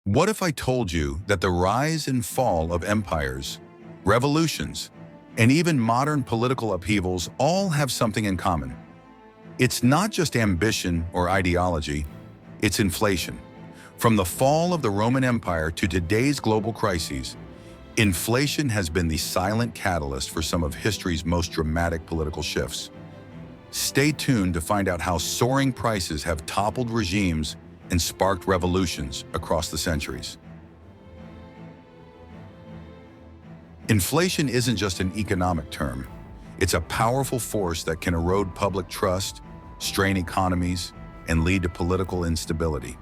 What if I told you that the rise and fall of empires, revolutions, and even modern political upheavals all have something in common? It's not just ambition or ideology, it's inflation. From the fall of the Roman Empire to today's global crises, inflation has been the silent catalyst for some of history's most dramatic political shifts. Stay tuned to find out how soaring prices have toppled regimes and sparked revolutions across the centuries. Inflation isn't just an economic term. It's a powerful force that can erode public trust, strain economies, and lead to political instability.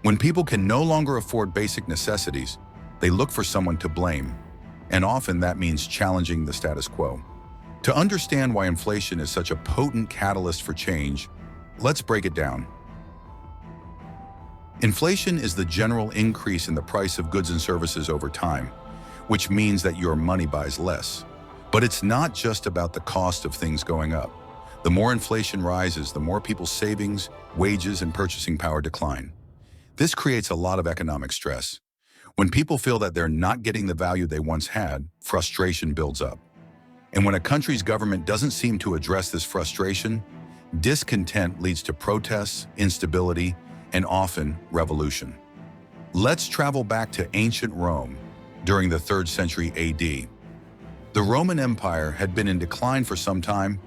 When people can no longer afford basic necessities, they look for someone to blame, and often that means challenging the status quo. To understand why inflation is such a potent catalyst for change, let's break it down. Inflation is the general increase in the price of goods and services over time, which means that your money buys less. But it's not just about the cost of things going up. The more inflation rises, the more people's savings, wages, and purchasing power decline. This creates a lot of economic stress. When people feel that they're not getting the value they once had, frustration builds up. And when a country's government doesn't seem to address this frustration, discontent leads to protests, instability, and often revolution. Let's travel back to ancient Rome during the 3rd century AD. The Roman Empire had been in decline for some time,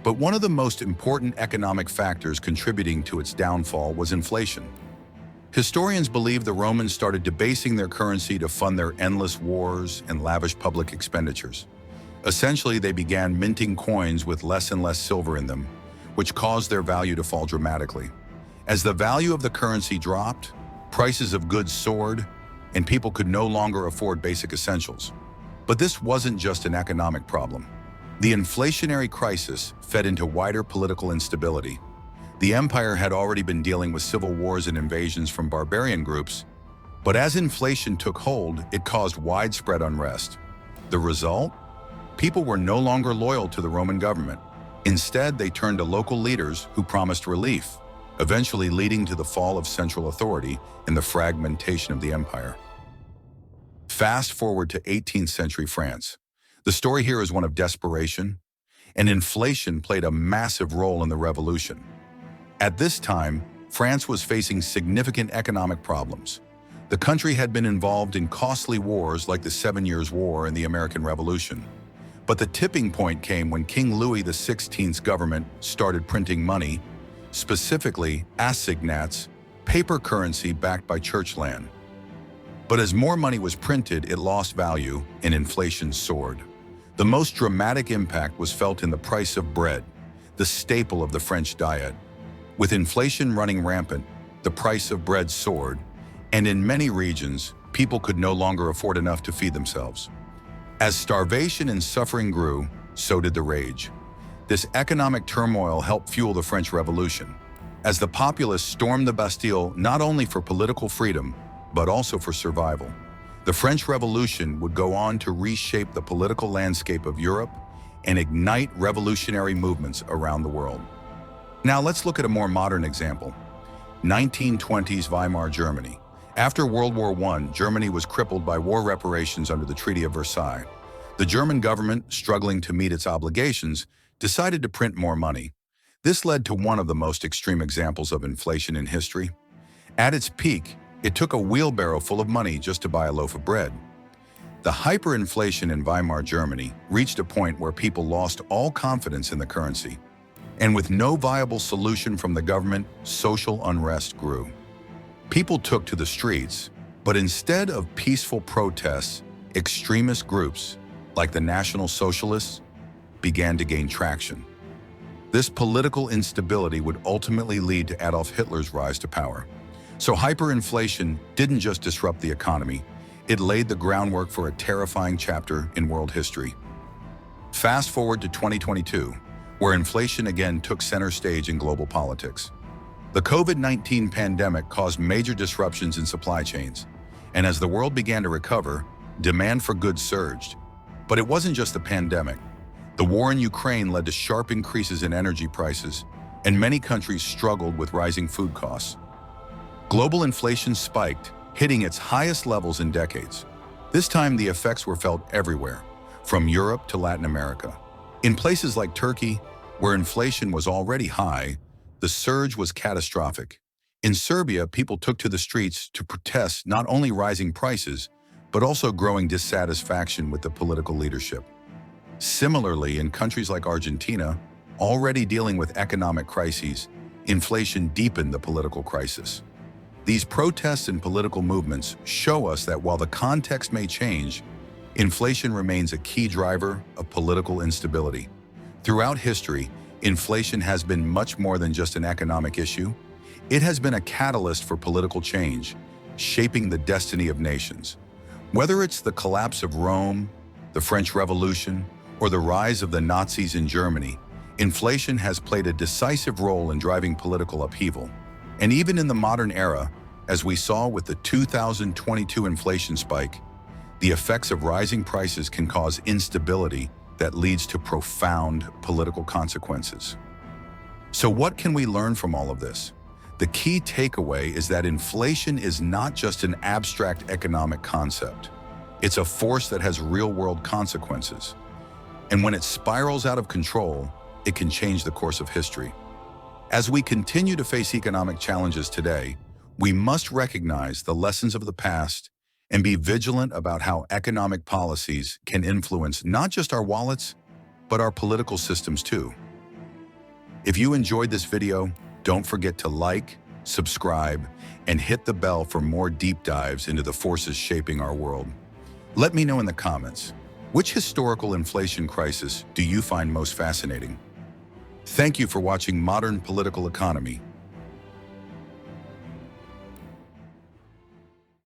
but one of the most important economic factors contributing to its downfall was inflation. Historians believe the Romans started debasing their currency to fund their endless wars and lavish public expenditures. Essentially, they began minting coins with less and less silver in them, which caused their value to fall dramatically. As the value of the currency dropped, prices of goods soared, and people could no longer afford basic essentials. But this wasn't just an economic problem. The inflationary crisis fed into wider political instability. The empire had already been dealing with civil wars and invasions from barbarian groups, but as inflation took hold, it caused widespread unrest. The result? People were no longer loyal to the Roman government. Instead, they turned to local leaders who promised relief, eventually leading to the fall of central authority and the fragmentation of the empire. Fast forward to 18th century France. The story here is one of desperation, and inflation played a massive role in the revolution. At this time, France was facing significant economic problems. The country had been involved in costly wars like the 7 Years' War and the American Revolution. But the tipping point came when King Louis XVI's government started printing money, specifically assignats, paper currency backed by church land. But as more money was printed, it lost value and inflation soared. The most dramatic impact was felt in the price of bread, the staple of the French diet. With inflation running rampant, the price of bread soared, and in many regions, people could no longer afford enough to feed themselves. As starvation and suffering grew, so did the rage. This economic turmoil helped fuel the French Revolution, as the populace stormed the Bastille not only for political freedom, but also for survival. The French Revolution would go on to reshape the political landscape of Europe and ignite revolutionary movements around the world. Now let's look at a more modern example. 1920s Weimar Germany. After World War I, Germany was crippled by war reparations under the Treaty of Versailles. The German government, struggling to meet its obligations, decided to print more money. This led to one of the most extreme examples of inflation in history. At its peak, it took a wheelbarrow full of money just to buy a loaf of bread. The hyperinflation in Weimar Germany reached a point where people lost all confidence in the currency. And with no viable solution from the government, social unrest grew. People took to the streets, but instead of peaceful protests, extremist groups, like the National Socialists, began to gain traction. This political instability would ultimately lead to Adolf Hitler's rise to power. So hyperinflation didn't just disrupt the economy, it laid the groundwork for a terrifying chapter in world history. Fast forward to 2022, where inflation again took center stage in global politics. The COVID-19 pandemic caused major disruptions in supply chains, and as the world began to recover, demand for goods surged. But it wasn't just the pandemic. The war in Ukraine led to sharp increases in energy prices, and many countries struggled with rising food costs. Global inflation spiked, hitting its highest levels in decades. This time, the effects were felt everywhere, from Europe to Latin America. In places like Turkey, where inflation was already high, the surge was catastrophic. In Serbia, people took to the streets to protest not only rising prices, but also growing dissatisfaction with the political leadership. Similarly, in countries like Argentina, already dealing with economic crises, inflation deepened the political crisis. These protests and political movements show us that while the context may change, inflation remains a key driver of political instability. Throughout history, inflation has been much more than just an economic issue. It has been a catalyst for political change, shaping the destiny of nations. Whether it's the collapse of Rome, the French Revolution, or the rise of the Nazis in Germany, inflation has played a decisive role in driving political upheaval. And even in the modern era, as we saw with the 2022 inflation spike, the effects of rising prices can cause instability that leads to profound political consequences. So what can we learn from all of this? The key takeaway is that inflation is not just an abstract economic concept. It's a force that has real-world consequences. And when it spirals out of control, it can change the course of history. As we continue to face economic challenges today, we must recognize the lessons of the past and be vigilant about how economic policies can influence not just our wallets, but our political systems too. If you enjoyed this video, don't forget to like, subscribe, and hit the bell for more deep dives into the forces shaping our world. Let me know in the comments, which historical inflation crisis do you find most fascinating? Thank you for watching Modern Political Economy.